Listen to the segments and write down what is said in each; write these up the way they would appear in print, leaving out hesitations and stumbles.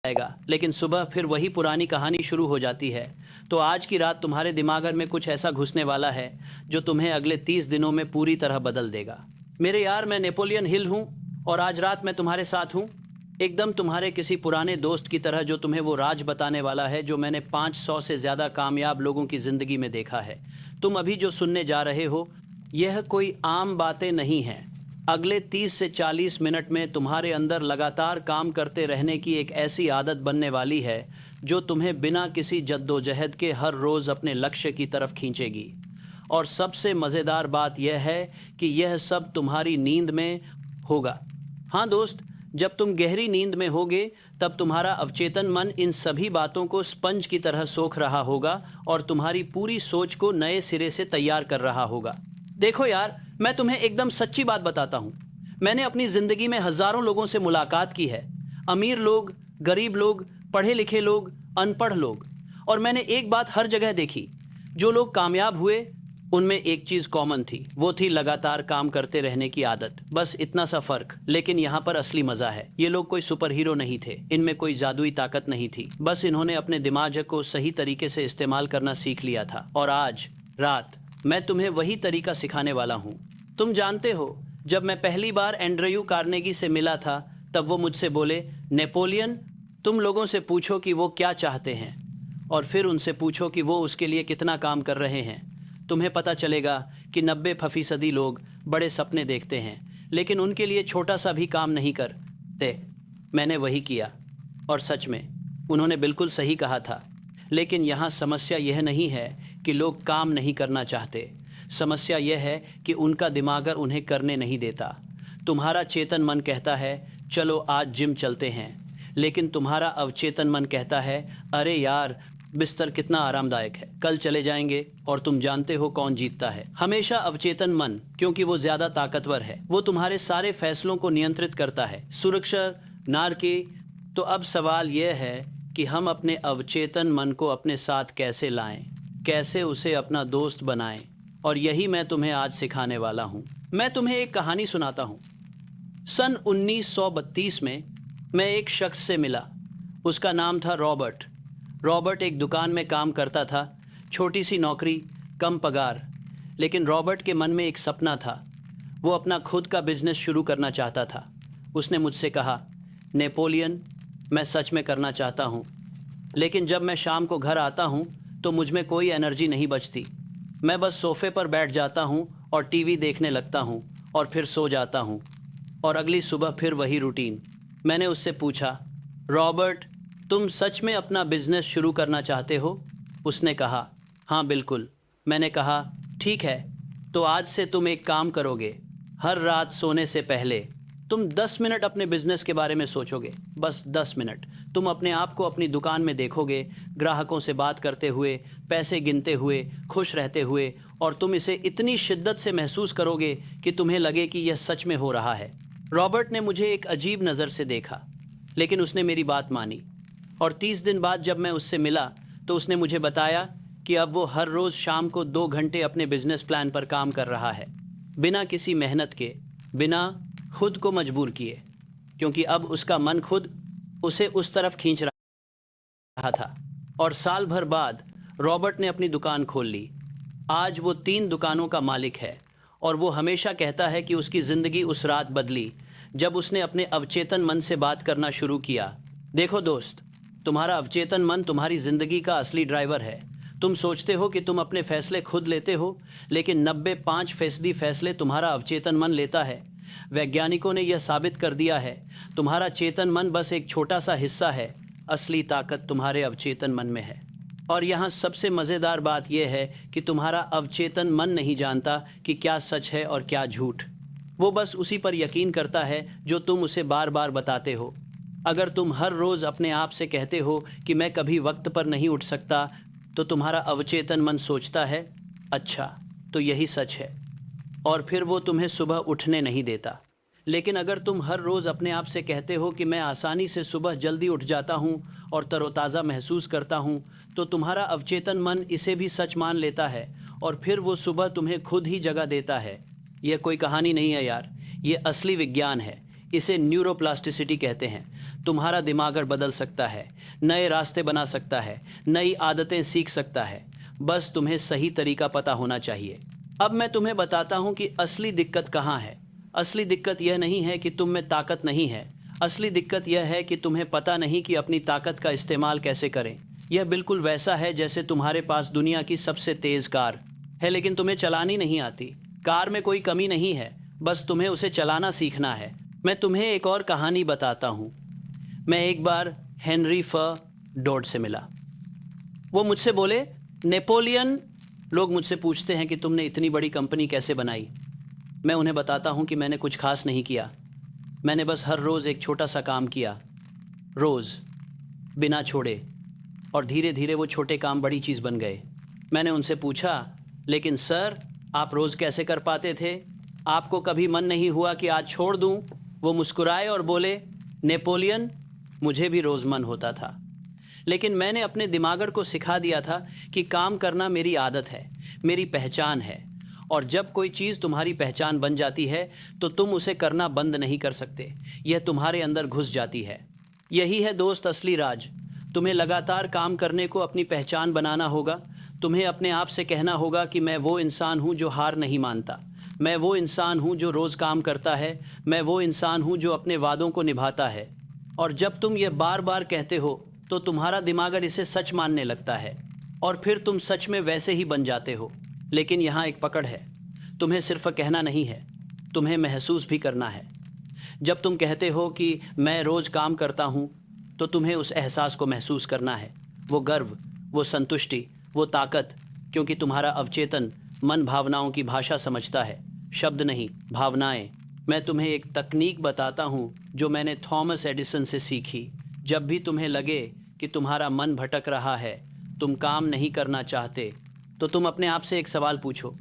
जाएगा, लेकिन सुबह फिर वही पुरानी कहानी शुरू हो जाती है। तो आज की रात तुम्हारे दिमाग में कुछ ऐसा घुसने वाला है जो तुम्हें अगले 30 दिनों में पूरी तरह बदल देगा। मेरे यार, मैं नेपोलियन हिल हूँ और आज रात मैं तुम्हारे साथ हूँ, एकदम तुम्हारे किसी पुराने दोस्त की तरह जो तुम्हें वो राज बताने वाला है जो मैंने 500 से ज़्यादा कामयाब लोगों की ज़िंदगी में देखा है। तुम अभी जो सुनने जा रहे हो यह कोई आम बातें नहीं हैं। अगले 30 से 40 मिनट में तुम्हारे अंदर लगातार काम करते रहने की एक ऐसी आदत बनने वाली है जो तुम्हें बिना किसी जद्दोजहद के हर रोज़ अपने लक्ष्य की तरफ खींचेगी। और सबसे मज़ेदार बात यह है कि यह सब तुम्हारी नींद में होगा। हाँ दोस्त, जब तुम गहरी नींद में होगे तब तुम्हारा अवचेतन मन इन सभी बातों को स्पंज की तरह सोख रहा होगा और तुम्हारी पूरी सोच को नए सिरे से तैयार कर रहा होगा। देखो यार, मैं तुम्हें एकदम सच्ची बात बताता हूँ। मैंने अपनी ज़िंदगी में हज़ारों लोगों से मुलाकात की है। अमीर लोग, गरीब लोग, पढ़े लिखे लोग, अनपढ़ लोग। और मैंने एक बात हर जगह देखी, जो लोग कामयाब हुए उनमें एक चीज़ कॉमन थी, वो थी लगातार काम करते रहने की आदत। बस इतना सा फ़र्क। लेकिन यहाँ पर असली मज़ा है। ये लोग कोई सुपर हीरो नहीं थे, इनमें कोई जादुई ताकत नहीं थी। बस इन्होंने अपने दिमाग को सही तरीके से इस्तेमाल करना सीख लिया था। और आज रात मैं तुम्हें वही तरीका सिखाने वाला हूँ। तुम जानते हो, जब मैं पहली बार एंड्रयू कार्नेगी से मिला था तब वो मुझसे बोले, नेपोलियन, तुम लोगों से पूछो कि वो क्या चाहते हैं और फिर उनसे पूछो कि वो उसके लिए कितना काम कर रहे हैं। तुम्हें पता चलेगा कि 90% लोग बड़े सपने देखते हैं लेकिन उनके लिए छोटा सा भी काम नहीं करते। मैंने वही किया और सच में उन्होंने बिल्कुल सही कहा था। लेकिन यहाँ समस्या यह नहीं है कि लोग काम नहीं करना चाहते। समस्या यह है कि उनका दिमाग उन्हें करने नहीं देता। तुम्हारा चेतन मन कहता है चलो आज जिम चलते हैं, लेकिन तुम्हारा अवचेतन मन कहता है अरे यार, बिस्तर कितना आरामदायक है, कल चले जाएंगे। और तुम जानते हो कौन जीतता है? हमेशा अवचेतन मन, क्योंकि वो ज़्यादा ताकतवर है। वो तुम्हारे सारे फैसलों को नियंत्रित करता है, सुरक्षा नारकी। तो अब सवाल यह है कि हम अपने अवचेतन मन को अपने साथ कैसे लाएं, कैसे उसे अपना दोस्त बनाएं। और यही मैं तुम्हें आज सिखाने वाला हूँ। मैं तुम्हें एक कहानी सुनाता हूँ। सन 1932 में मैं एक शख्स से मिला। उसका नाम था रॉबर्ट। रॉबर्ट एक दुकान में काम करता था, छोटी सी नौकरी, कम पगार। लेकिन रॉबर्ट के मन में एक सपना था। वो अपना खुद का बिजनेस शुरू करना चाहता था। उसने मुझसे कहा, नेपोलियन, मैं सच में करना चाहता हूँ, लेकिन जब मैं शाम को घर आता हूँ तो मुझ में कोई एनर्जी नहीं बचती। मैं बस सोफ़े पर बैठ जाता हूँ और टीवी देखने लगता हूँ और फिर सो जाता हूँ और अगली सुबह फिर वही रूटीन। मैंने उससे पूछा, रॉबर्ट, तुम सच में अपना बिजनेस शुरू करना चाहते हो? उसने कहा, हाँ बिल्कुल। मैंने कहा, ठीक है, तो आज से तुम एक काम करोगे। हर रात सोने से पहले तुम 10 मिनट अपने बिजनेस के बारे में सोचोगे, बस 10 मिनट। तुम अपने आप को अपनी दुकान में देखोगे, ग्राहकों से बात करते हुए, पैसे गिनते हुए, खुश रहते हुए, और तुम इसे इतनी शिद्दत से महसूस करोगे कि तुम्हें लगे कि यह सच में हो रहा है। रॉबर्ट ने मुझे एक अजीब नज़र से देखा, लेकिन उसने मेरी बात मानी। और 30 दिन बाद जब मैं उससे मिला तो उसने मुझे बताया कि अब वो हर रोज़ शाम को 2 घंटे अपने बिजनेस प्लान पर काम कर रहा है, बिना किसी मेहनत के, बिना खुद को मजबूर किए, क्योंकि अब उसका मन खुद उसे उस तरफ खींच रहा था। और साल भर बाद रॉबर्ट ने अपनी दुकान खोल ली। आज वो 3 दुकानों का मालिक है और वो हमेशा कहता है कि उसकी ज़िंदगी उस रात बदली जब उसने अपने अवचेतन मन से बात करना शुरू किया। देखो दोस्त, तुम्हारा अवचेतन मन तुम्हारी ज़िंदगी का असली ड्राइवर है। तुम सोचते हो कि तुम अपने फैसले खुद लेते हो, लेकिन 95% फैसले तुम्हारा अवचेतन मन लेता है। वैज्ञानिकों ने यह साबित कर दिया है। तुम्हारा चेतन मन बस एक छोटा सा हिस्सा है, असली ताकत तुम्हारे अवचेतन मन में है। और यहाँ सबसे मज़ेदार बात यह है कि तुम्हारा अवचेतन मन नहीं जानता कि क्या सच है और क्या झूठ। वो बस उसी पर यकीन करता है जो तुम उसे बार बार बताते हो। अगर तुम हर रोज़ अपने आप से कहते हो कि मैं कभी वक्त पर नहीं उठ सकता, तो तुम्हारा अवचेतन मन सोचता है, अच्छा तो यही सच है, और फिर वो तुम्हें सुबह उठने नहीं देता। लेकिन अगर तुम हर रोज़ अपने आप से कहते हो कि मैं आसानी से सुबह जल्दी उठ जाता हूँ और तरोताज़ा महसूस करता हूँ, तो तुम्हारा अवचेतन मन इसे भी सच मान लेता है और फिर वो सुबह तुम्हें खुद ही जगह देता है। यह कोई कहानी नहीं है यार, ये असली विज्ञान है। इसे न्यूरोप्लास्टिसिटी कहते हैं। तुम्हारा दिमाग बदल सकता है, नए रास्ते बना सकता है, नई आदतें सीख सकता है। बस तुम्हें सही तरीका पता होना चाहिए। अब मैं तुम्हें बताता हूँ कि असली दिक्कत कहाँ है। असली दिक्कत यह नहीं है कि तुम में ताकत नहीं है। असली दिक्कत यह है कि तुम्हें पता नहीं कि अपनी ताकत का इस्तेमाल कैसे करें। यह बिल्कुल वैसा है जैसे तुम्हारे पास दुनिया की सबसे तेज कार है, लेकिन तुम्हें चलानी नहीं आती। कार में कोई कमी नहीं है, बस तुम्हें उसे चलाना सीखना है। मैं तुम्हें एक और कहानी बताता हूँ। मैं एक बार हेनरी डोड से मिला। वो मुझसे बोले, नेपोलियन, लोग मुझसे पूछते हैं कि तुमने इतनी बड़ी कंपनी कैसे बनाई। मैं उन्हें बताता हूँ कि मैंने कुछ खास नहीं किया। मैंने बस हर रोज़ एक छोटा सा काम किया, रोज़, बिना छोड़े, और धीरे धीरे वो छोटे काम बड़ी चीज़ बन गए। मैंने उनसे पूछा, लेकिन सर, आप रोज़ कैसे कर पाते थे? आपको कभी मन नहीं हुआ कि आज छोड़ दूँ? वो मुस्कुराए और बोले, नेपोलियन, मुझे भी रोज़ मन होता था, लेकिन मैंने अपने दिमागर को सिखा दिया था कि काम करना मेरी आदत है, मेरी पहचान है। और जब कोई चीज़ तुम्हारी पहचान बन जाती है तो तुम उसे करना बंद नहीं कर सकते। यह तुम्हारे अंदर घुस जाती है। यही है दोस्त असली राज। तुम्हें लगातार काम करने को अपनी पहचान बनाना होगा। तुम्हें अपने आप से कहना होगा कि मैं वो इंसान हूँ जो हार नहीं मानता। मैं वो इंसान हूँ जो रोज़ काम करता है। मैं वो इंसान हूँ जो अपने वादों को निभाता है। और जब तुम ये बार बार कहते हो तो तुम्हारा दिमाग इसे सच मानने लगता है, और फिर तुम सच में वैसे ही बन जाते हो। लेकिन यहाँ एक पकड़ है, तुम्हें सिर्फ कहना नहीं है, तुम्हें महसूस भी करना है। जब तुम कहते हो कि मैं रोज़ काम करता हूँ, तो तुम्हें उस एहसास को महसूस करना है। वो गर्व, वो संतुष्टि, वो ताकत, क्योंकि तुम्हारा अवचेतन मन भावनाओं की भाषा समझता है, शब्द नहीं, भावनाएं। मैं तुम्हें एक तकनीक बताता हूँ जो मैंने थॉमस एडिसन से सीखी। जब भी तुम्हें लगे कि तुम्हारा मन भटक रहा है, तुम काम नहीं करना चाहते, तो तुम अपने आप से एक सवाल पूछो,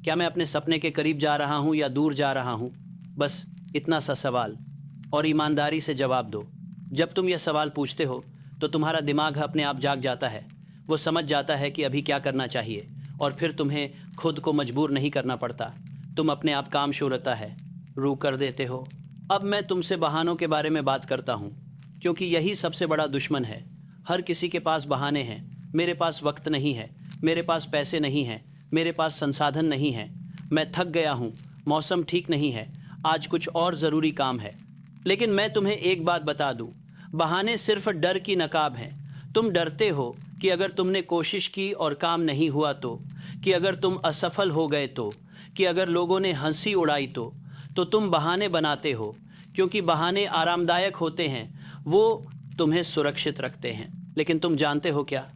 क्या मैं अपने सपने के करीब जा रहा हूँ या दूर जा रहा हूँ? बस इतना सा सवाल, और ईमानदारी से जवाब दो। जब तुम यह सवाल पूछते हो तो तुम्हारा दिमाग अपने आप जाग जाता है। वो समझ जाता है कि अभी क्या करना चाहिए, और फिर तुम्हें खुद को मजबूर नहीं करना पड़ता। तुम अपने आप काम शुरू होता है, रू कर देते हो। अब मैं तुमसे बहानों के बारे में बात करता हूँ, क्योंकि यही सबसे बड़ा दुश्मन है। हर किसी के पास बहाने हैं। मेरे पास वक्त नहीं है, मेरे पास पैसे नहीं हैं, मेरे पास संसाधन नहीं है, मैं थक गया हूँ, मौसम ठीक नहीं है, आज कुछ और ज़रूरी काम है। लेकिन मैं तुम्हें एक बात बता दूँ, बहाने सिर्फ डर की नकाब हैं। तुम डरते हो कि अगर तुमने कोशिश की और काम नहीं हुआ तो, कि अगर तुम असफल हो गए तो, कि अगर लोगों ने हंसी उड़ाई तो तुम बहाने बनाते हो, क्योंकि बहाने आरामदायक होते हैं, वो तुम्हें सुरक्षित रखते हैं। लेकिन तुम जानते हो क्या?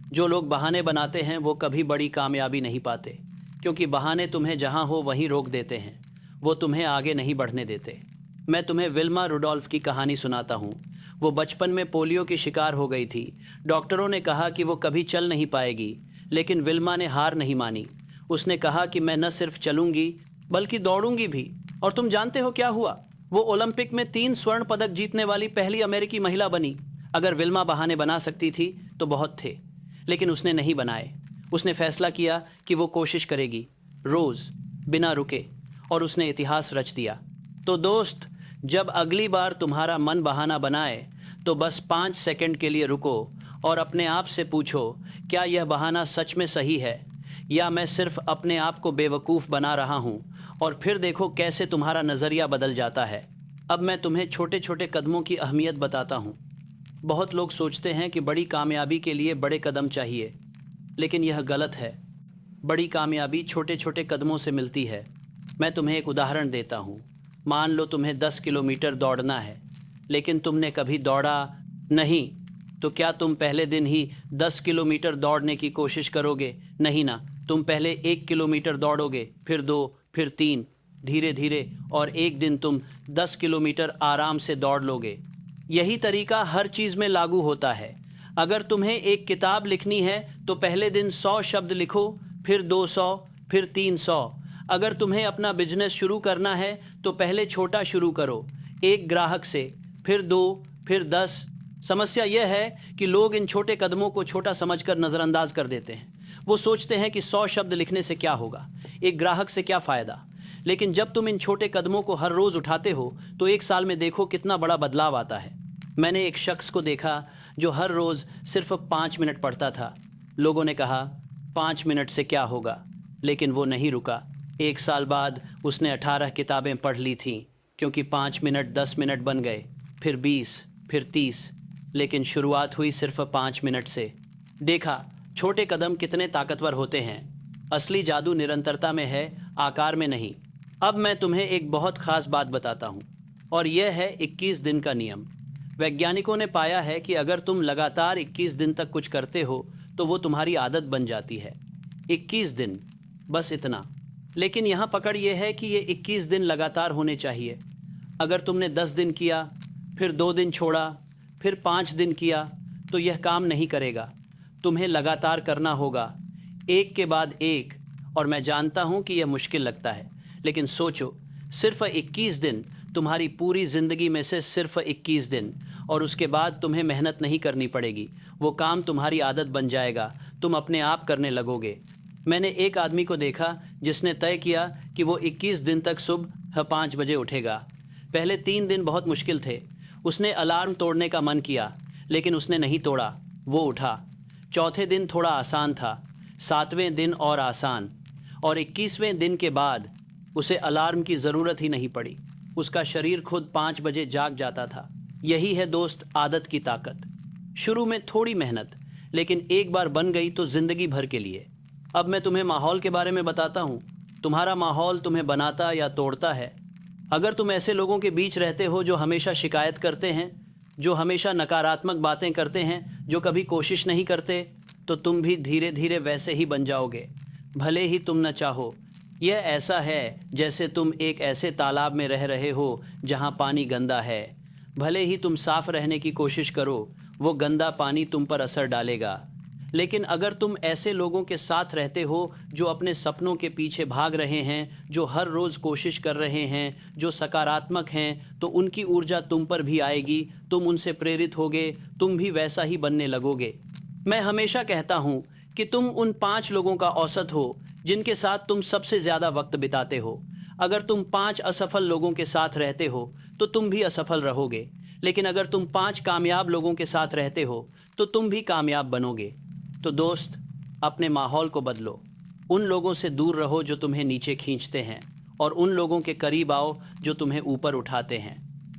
जो लोग बहाने बनाते हैं वो कभी बड़ी कामयाबी नहीं पाते, क्योंकि बहाने तुम्हें जहाँ हो वहीं रोक देते हैं, वो तुम्हें आगे नहीं बढ़ने देते। मैं तुम्हें विल्मा रुडोल्फ की कहानी सुनाता हूँ। वो बचपन में पोलियो की शिकार हो गई थी। डॉक्टरों ने कहा कि वो कभी चल नहीं पाएगी, लेकिन विल्मा ने हार नहीं मानी। उसने कहा कि मैं न सिर्फ चलूंगी बल्कि दौड़ूंगी भी। और तुम जानते हो क्या हुआ? वो ओलंपिक में 3 स्वर्ण पदक जीतने वाली पहली अमेरिकी महिला बनी। अगर विल्मा बहाने बना सकती थी तो बहुत थे, लेकिन उसने नहीं बनाए। उसने फैसला किया कि वो कोशिश करेगी, रोज़, बिना रुके, और उसने इतिहास रच दिया। तो दोस्त, जब अगली बार तुम्हारा मन बहाना बनाए तो बस 5 सेकंड के लिए रुको और अपने आप से पूछो, क्या यह बहाना सच में सही है, या मैं सिर्फ अपने आप को बेवकूफ़ बना रहा हूँ? और फिर देखो कैसे तुम्हारा नज़रिया बदल जाता है। अब मैं तुम्हें छोटे छोटे कदमों की अहमियत बताता हूँ। बहुत लोग सोचते हैं कि बड़ी कामयाबी के लिए बड़े कदम चाहिए, लेकिन यह गलत है। बड़ी कामयाबी छोटे छोटे कदमों से मिलती है। मैं तुम्हें एक उदाहरण देता हूँ। मान लो तुम्हें 10 किलोमीटर दौड़ना है, लेकिन तुमने कभी दौड़ा नहीं, तो क्या तुम पहले दिन ही 10 किलोमीटर दौड़ने की कोशिश करोगे? नहीं ना। तुम पहले 1 किलोमीटर दौड़ोगे, फिर 2, फिर 3, धीरे धीरे, और एक दिन तुम 10 किलोमीटर आराम से दौड़ लोगे। यही तरीका हर चीज़ में लागू होता है। अगर तुम्हें एक किताब लिखनी है तो पहले दिन 100 शब्द लिखो, फिर 200, फिर 300। अगर तुम्हें अपना बिजनेस शुरू करना है तो पहले छोटा शुरू करो, एक ग्राहक से, फिर 2, फिर 10। समस्या यह है कि लोग इन छोटे कदमों को छोटा समझकर नज़रअंदाज कर देते हैं। वो सोचते हैं कि 100 शब्द लिखने से क्या होगा, एक ग्राहक से क्या फ़ायदा। लेकिन जब तुम इन छोटे कदमों को हर रोज़ उठाते हो तो 1 साल में देखो कितना बड़ा बदलाव आता है। मैंने एक शख्स को देखा जो हर रोज़ सिर्फ 5 मिनट पढ़ता था। लोगों ने कहा 5 मिनट से क्या होगा, लेकिन वो नहीं रुका। 1 साल बाद उसने 18 किताबें पढ़ ली थीं, क्योंकि 5 मिनट 10 मिनट बन गए, फिर 20, फिर 30, लेकिन शुरुआत हुई सिर्फ 5 मिनट से। देखा छोटे कदम कितने ताकतवर होते हैं। असली जादू निरंतरता में है, आकार में नहीं। अब मैं तुम्हें एक बहुत खास बात बताता हूँ, और यह है 21 दिन का नियम। वैज्ञानिकों ने पाया है कि अगर तुम लगातार 21 दिन तक कुछ करते हो तो वो तुम्हारी आदत बन जाती है। 21 दिन, बस इतना। लेकिन यहाँ पकड़ ये है कि ये 21 दिन लगातार होने चाहिए। अगर तुमने 10 दिन किया, फिर 2 दिन छोड़ा, फिर 5 दिन किया, तो यह काम नहीं करेगा। तुम्हें लगातार करना होगा, एक के बाद एक। और मैं जानता हूँ कि यह मुश्किल लगता है, लेकिन सोचो, सिर्फ 21 दिन, तुम्हारी पूरी ज़िंदगी में से सिर्फ 21 दिन, और उसके बाद तुम्हें मेहनत नहीं करनी पड़ेगी। वो काम तुम्हारी आदत बन जाएगा, तुम अपने आप करने लगोगे। मैंने एक आदमी को देखा जिसने तय किया कि वो 21 दिन तक सुबह 5 बजे उठेगा। पहले 3 दिन बहुत मुश्किल थे। उसने अलार्म तोड़ने का मन किया, लेकिन उसने नहीं तोड़ा, वो उठा। चौथे दिन थोड़ा आसान था, 7वें दिन और आसान, और 21वें दिन के बाद उसे अलार्म की ज़रूरत ही नहीं पड़ी। उसका शरीर खुद 5 बजे जाग जाता था। यही है दोस्त, आदत की ताकत। शुरू में थोड़ी मेहनत, लेकिन एक बार बन गई तो ज़िंदगी भर के लिए। अब मैं तुम्हें माहौल के बारे में बताता हूँ। तुम्हारा माहौल तुम्हें बनाता या तोड़ता है। अगर तुम ऐसे लोगों के बीच रहते हो जो हमेशा शिकायत करते हैं, जो हमेशा नकारात्मक बातें करते हैं, जो कभी कोशिश नहीं करते, तो तुम भी धीरे धीरे वैसे ही बन जाओगे, भले ही तुम न चाहो। यह ऐसा है जैसे तुम एक ऐसे तालाब में रह रहे हो जहाँ पानी गंदा है। भले ही तुम साफ रहने की कोशिश करो, वो गंदा पानी तुम पर असर डालेगा। लेकिन अगर तुम ऐसे लोगों के साथ रहते हो जो अपने सपनों के पीछे भाग रहे हैं, जो हर रोज़ कोशिश कर रहे हैं, जो सकारात्मक हैं, तो उनकी ऊर्जा तुम पर भी आएगी। तुम उनसे प्रेरित होगे, तुम भी वैसा ही बनने लगोगे। मैं हमेशा कहता हूँ कि तुम उन 5 लोगों का औसत हो जिनके साथ तुम सबसे ज़्यादा वक्त बिताते हो। अगर तुम 5 असफल लोगों के साथ रहते हो तो तुम भी असफल रहोगे, लेकिन अगर तुम 5 कामयाब लोगों के साथ रहते हो तो तुम भी कामयाब बनोगे। तो दोस्त, अपने माहौल को बदलो। उन लोगों से दूर रहो जो तुम्हें नीचे खींचते हैं, और उन लोगों के करीब आओ जो तुम्हें ऊपर उठाते हैं।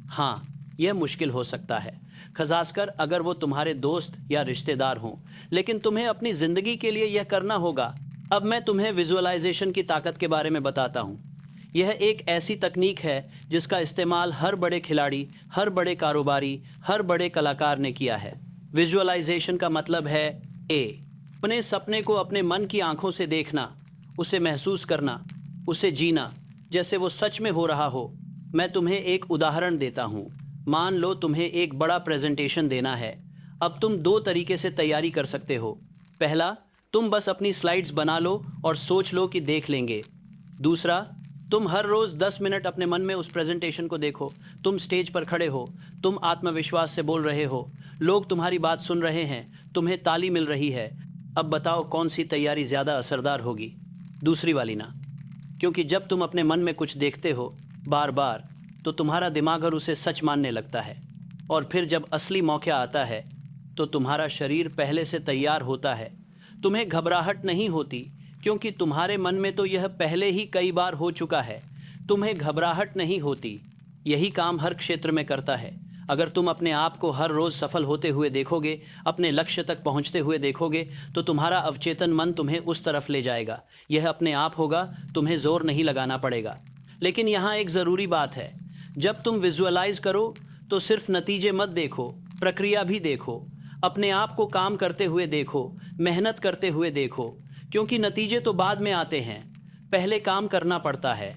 हाँ, यह मुश्किल हो सकता है, खासकर अगर वो तुम्हारे दोस्त या रिश्तेदार हों, लेकिन तुम्हें अपनी ज़िंदगी के लिए यह करना होगा। अब मैं तुम्हें विजुअलाइजेशन की ताकत के बारे में बताता हूँ। यह एक ऐसी तकनीक है जिसका इस्तेमाल हर बड़े खिलाड़ी, हर बड़े कारोबारी, हर बड़े कलाकार ने किया है। विजुअलाइजेशन का मतलब है अपने सपने को अपने मन की आंखों से देखना, उसे महसूस करना, उसे जीना जैसे वो सच में हो रहा हो। मैं तुम्हें एक उदाहरण देता हूँ। मान लो तुम्हें एक बड़ा प्रेजेंटेशन देना है। अब तुम 2 तरीके से तैयारी कर सकते हो। पहला, तुम बस अपनी स्लाइड्स बना लो और सोच लो कि देख लेंगे। दूसरा, तुम हर रोज़ 10 मिनट अपने मन में उस प्रेजेंटेशन को देखो। तुम स्टेज पर खड़े हो, तुम आत्मविश्वास से बोल रहे हो, लोग तुम्हारी बात सुन रहे हैं, तुम्हें ताली मिल रही है। अब बताओ कौन सी तैयारी ज़्यादा असरदार होगी? दूसरी वाली ना, क्योंकि जब तुम अपने मन में कुछ देखते हो बार बार, तो तुम्हारा दिमाग और उसे सच मानने लगता है, और फिर जब असली मौका आता है तो तुम्हारा शरीर पहले से तैयार होता है। तुम्हें घबराहट नहीं होती, क्योंकि तुम्हारे मन में तो यह पहले ही कई बार हो चुका है। तुम्हें घबराहट नहीं होती। यही काम हर क्षेत्र में करता है। अगर तुम अपने आप को हर रोज़ सफल होते हुए देखोगे, अपने लक्ष्य तक पहुंचते हुए देखोगे, तो तुम्हारा अवचेतन मन तुम्हें उस तरफ ले जाएगा। यह अपने आप होगा, तुम्हें ज़ोर नहीं लगाना पड़ेगा। लेकिन यहाँ एक ज़रूरी बात है, जब तुम विजुअलाइज करो तो सिर्फ नतीजे मत देखो, प्रक्रिया भी देखो। अपने आप को काम करते हुए देखो, मेहनत करते हुए देखो, क्योंकि नतीजे तो बाद में आते हैं, पहले काम करना पड़ता है।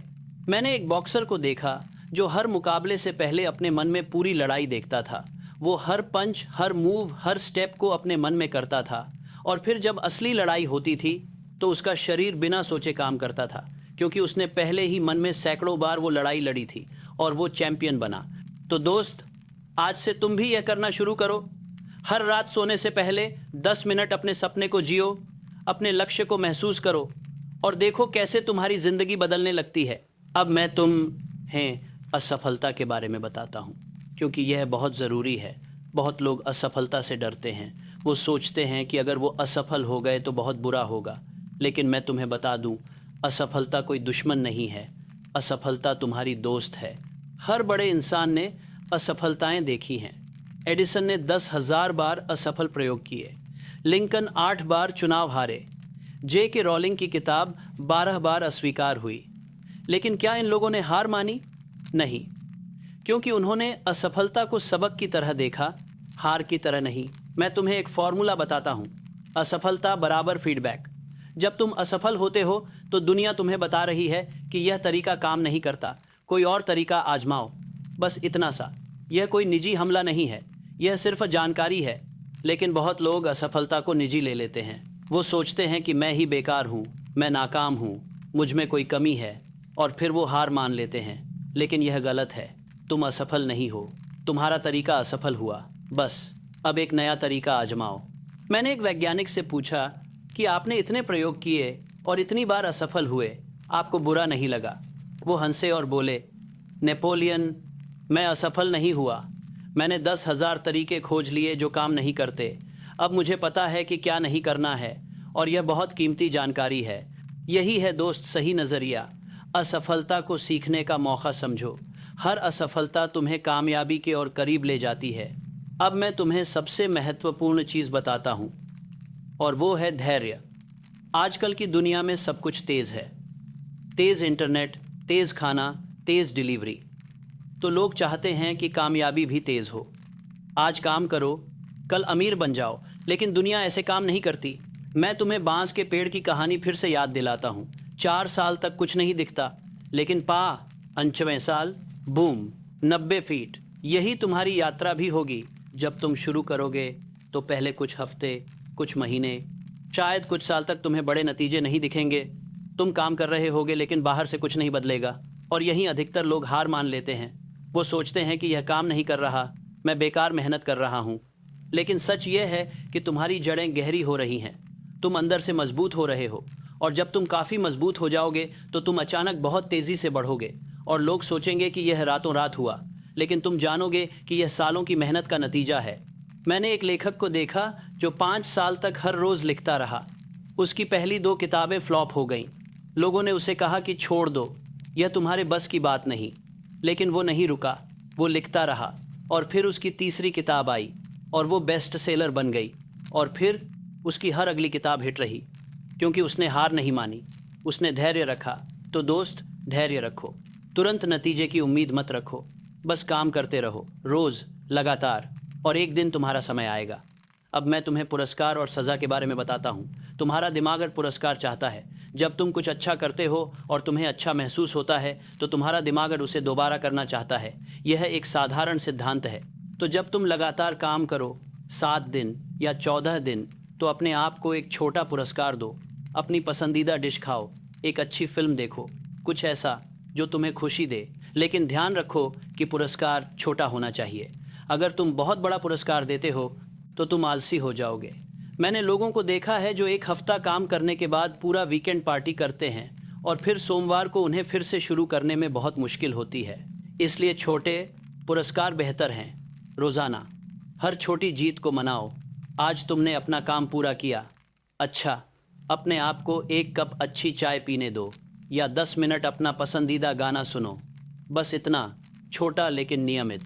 मैंने एक बॉक्सर को देखा जो हर मुकाबले से पहले अपने मन में पूरी लड़ाई देखता था। वो हर पंच, हर मूव, हर स्टेप को अपने मन में करता था, और फिर जब असली लड़ाई होती थी तो उसका शरीर बिना सोचे काम करता था, क्योंकि उसने पहले ही मन में सैकड़ों बार वो लड़ाई लड़ी थी, और वो चैंपियन बना। तो दोस्त, आज से तुम भी यह करना शुरू करो। हर रात सोने से पहले 10 मिनट अपने सपने को जियो, अपने लक्ष्य को महसूस करो, और देखो कैसे तुम्हारी ज़िंदगी बदलने लगती है। अब मैं तुम्हें असफलता के बारे में बताता हूँ, क्योंकि यह बहुत ज़रूरी है। बहुत लोग असफलता से डरते हैं। वो सोचते हैं कि अगर वो असफल हो गए तो बहुत बुरा होगा। लेकिन मैं तुम्हें बता दूं, असफलता कोई दुश्मन नहीं है। असफलता तुम्हारी दोस्त है। हर बड़े इंसान ने असफलताएं देखी हैं। एडिसन ने 10,000 बार असफल प्रयोग किए। लिंकन 8 बार चुनाव हारे। के रॉलिंग की किताब 12 बार अस्वीकार हुई। लेकिन क्या इन लोगों ने हार मानी? नहीं, क्योंकि उन्होंने असफलता को सबक की तरह देखा, हार की तरह नहीं। मैं तुम्हें एक फॉर्मूला बताता हूँ। असफलता बराबर फीडबैक। जब तुम असफल होते हो तो दुनिया तुम्हें बता रही है कि यह तरीका काम नहीं करता, कोई और तरीका आजमाओ। बस इतना सा। यह कोई निजी हमला नहीं है, यह सिर्फ जानकारी है। लेकिन बहुत लोग असफलता को निजी ले लेते हैं। वो सोचते हैं कि मैं ही बेकार हूँ, मैं नाकाम हूँ, मुझ में कोई कमी है, और फिर वो हार मान लेते हैं। लेकिन यह गलत है। तुम असफल नहीं हो, तुम्हारा तरीका असफल हुआ। बस अब एक नया तरीका आजमाओ। मैंने एक वैज्ञानिक से पूछा कि आपने इतने प्रयोग किए और इतनी बार असफल हुए, आपको बुरा नहीं लगा? वो हंसे और बोले, नेपोलियन, मैं असफल नहीं हुआ। मैंने 10,000 तरीके खोज लिए जो काम नहीं करते। अब मुझे पता है कि क्या नहीं करना है, और यह बहुत कीमती जानकारी है। यही है दोस्त सही नज़रिया। असफलता को सीखने का मौका समझो। हर असफलता तुम्हें कामयाबी के और करीब ले जाती है। अब मैं तुम्हें सबसे महत्वपूर्ण चीज़ बताता हूँ, और वो है धैर्य। आजकल की दुनिया में सब कुछ तेज़ है। तेज़ इंटरनेट, तेज़ खाना, तेज़ डिलीवरी। तो लोग चाहते हैं कि कामयाबी भी तेज़ हो। आज काम करो, कल अमीर बन जाओ। लेकिन दुनिया ऐसे काम नहीं करती। मैं तुम्हें बांस के पेड़ की कहानी फिर से याद दिलाता हूँ। 4 साल तक कुछ नहीं दिखता, लेकिन 5वें साल बूम, 90 फीट। यही तुम्हारी यात्रा भी होगी। जब तुम शुरू करोगे तो पहले कुछ हफ्ते, कुछ महीने, शायद कुछ साल तक तुम्हें बड़े नतीजे नहीं दिखेंगे। तुम काम कर रहे होगे लेकिन बाहर से कुछ नहीं बदलेगा। और यहीं अधिकतर लोग हार मान लेते हैं। वो सोचते हैं कि यह काम नहीं कर रहा, मैं बेकार मेहनत कर रहा हूँ। लेकिन सच ये है कि तुम्हारी जड़ें गहरी हो रही हैं। तुम अंदर से मजबूत हो रहे हो। और जब तुम काफ़ी मजबूत हो जाओगे तो तुम अचानक बहुत तेज़ी से बढ़ोगे। और लोग सोचेंगे कि यह रातों रात हुआ, लेकिन तुम जानोगे कि यह सालों की मेहनत का नतीजा है। मैंने एक लेखक को देखा जो 5 साल तक हर रोज़ लिखता रहा। उसकी पहली 2 किताबें फ्लॉप हो गईं। लोगों ने उसे कहा कि छोड़ दो, यह तुम्हारे बस की बात नहीं। लेकिन वो नहीं रुका, वो लिखता रहा। और फिर उसकी तीसरी किताब आई और वो बेस्ट सेलर बन गई। और फिर उसकी हर अगली किताब हिट रही, क्योंकि उसने हार नहीं मानी, उसने धैर्य रखा। तो दोस्त, धैर्य रखो। तुरंत नतीजे की उम्मीद मत रखो। बस काम करते रहो, रोज़, लगातार, और एक दिन तुम्हारा समय आएगा। अब मैं तुम्हें पुरस्कार और सज़ा के बारे में बताता हूँ। तुम्हारा दिमाग अगर पुरस्कार चाहता है, जब तुम कुछ अच्छा करते हो और तुम्हें अच्छा महसूस होता है तो तुम्हारा दिमाग अगर उसे दोबारा करना चाहता है। यह एक साधारण सिद्धांत है। तो जब तुम लगातार काम करो, 7 दिन या 14 दिन, तो अपने आप को एक छोटा पुरस्कार दो। अपनी पसंदीदा डिश खाओ, एक अच्छी फिल्म देखो, कुछ ऐसा जो तुम्हें खुशी दे। लेकिन ध्यान रखो कि पुरस्कार छोटा होना चाहिए। अगर तुम बहुत बड़ा पुरस्कार देते हो तो तुम आलसी हो जाओगे। मैंने लोगों को देखा है जो एक हफ्ता काम करने के बाद पूरा वीकेंड पार्टी करते हैं, और फिर सोमवार को उन्हें फिर से शुरू करने में बहुत मुश्किल होती है। इसलिए छोटे पुरस्कार बेहतर हैं। रोज़ाना हर छोटी जीत को मनाओ। आज तुमने अपना काम पूरा किया, अच्छा, अपने आप को एक कप अच्छी चाय पीने दो, या 10 मिनट अपना पसंदीदा गाना सुनो। बस इतना, छोटा लेकिन नियमित।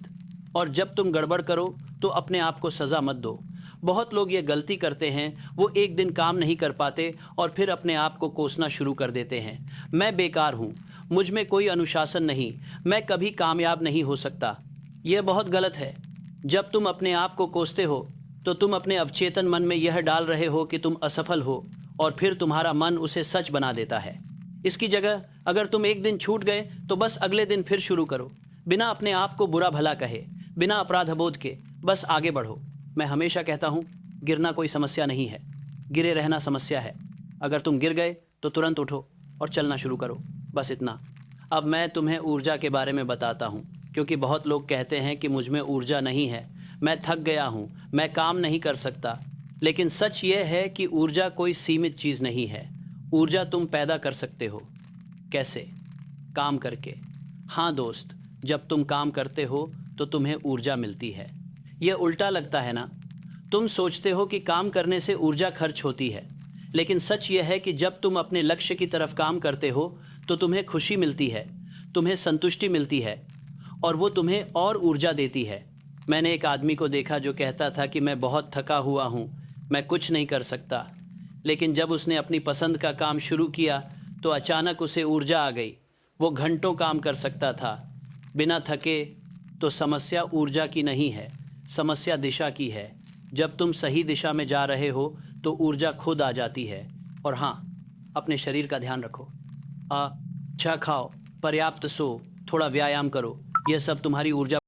और जब तुम गड़बड़ करो तो अपने आप को सज़ा मत दो। बहुत लोग ये गलती करते हैं, वो एक दिन काम नहीं कर पाते और फिर अपने आप को कोसना शुरू कर देते हैं। मैं बेकार हूँ, मुझ में कोई अनुशासन नहीं, मैं कभी कामयाब नहीं हो सकता। यह बहुत गलत है। जब तुम अपने आप को कोसते हो तो तुम अपने अवचेतन मन में यह डाल रहे हो कि तुम असफल हो, और फिर तुम्हारा मन उसे सच बना देता है। इसकी जगह अगर तुम एक दिन छूट गए तो बस अगले दिन फिर शुरू करो, बिना अपने आप को बुरा भला कहे, बिना अपराधबोध के। बस आगे बढ़ो। मैं हमेशा कहता हूँ, गिरना कोई समस्या नहीं है, गिरे रहना समस्या है। अगर तुम गिर गए तो तुरंत उठो और चलना शुरू करो, बस इतना। अब मैं तुम्हें ऊर्जा के बारे में बताता हूँ, क्योंकि बहुत लोग कहते हैं कि मुझ में ऊर्जा नहीं है, मैं थक गया हूँ, मैं काम नहीं कर सकता। लेकिन सच ये है कि ऊर्जा कोई सीमित चीज़ नहीं है। ऊर्जा तुम पैदा कर सकते हो। कैसे? काम करके। हाँ दोस्त, जब तुम काम करते हो तो तुम्हें ऊर्जा मिलती है। यह उल्टा लगता है ना। तुम सोचते हो कि काम करने से ऊर्जा खर्च होती है, लेकिन सच यह है कि जब तुम अपने लक्ष्य की तरफ काम करते हो तो तुम्हें खुशी मिलती है, तुम्हें संतुष्टि मिलती है, और वो तुम्हें और ऊर्जा देती है। मैंने एक आदमी को देखा जो कहता था कि मैं बहुत थका हुआ हूँ, मैं कुछ नहीं कर सकता। लेकिन जब उसने अपनी पसंद का काम शुरू किया तो अचानक उसे ऊर्जा आ गई। वो घंटों काम कर सकता था बिना थके। तो समस्या ऊर्जा की नहीं है, समस्या दिशा की है। जब तुम सही दिशा में जा रहे हो तो ऊर्जा खुद आ जाती है। और हाँ, अपने शरीर का ध्यान रखो। अच्छा खाओ, पर्याप्त सो, थोड़ा व्यायाम करो। यह सब तुम्हारी ऊर्जा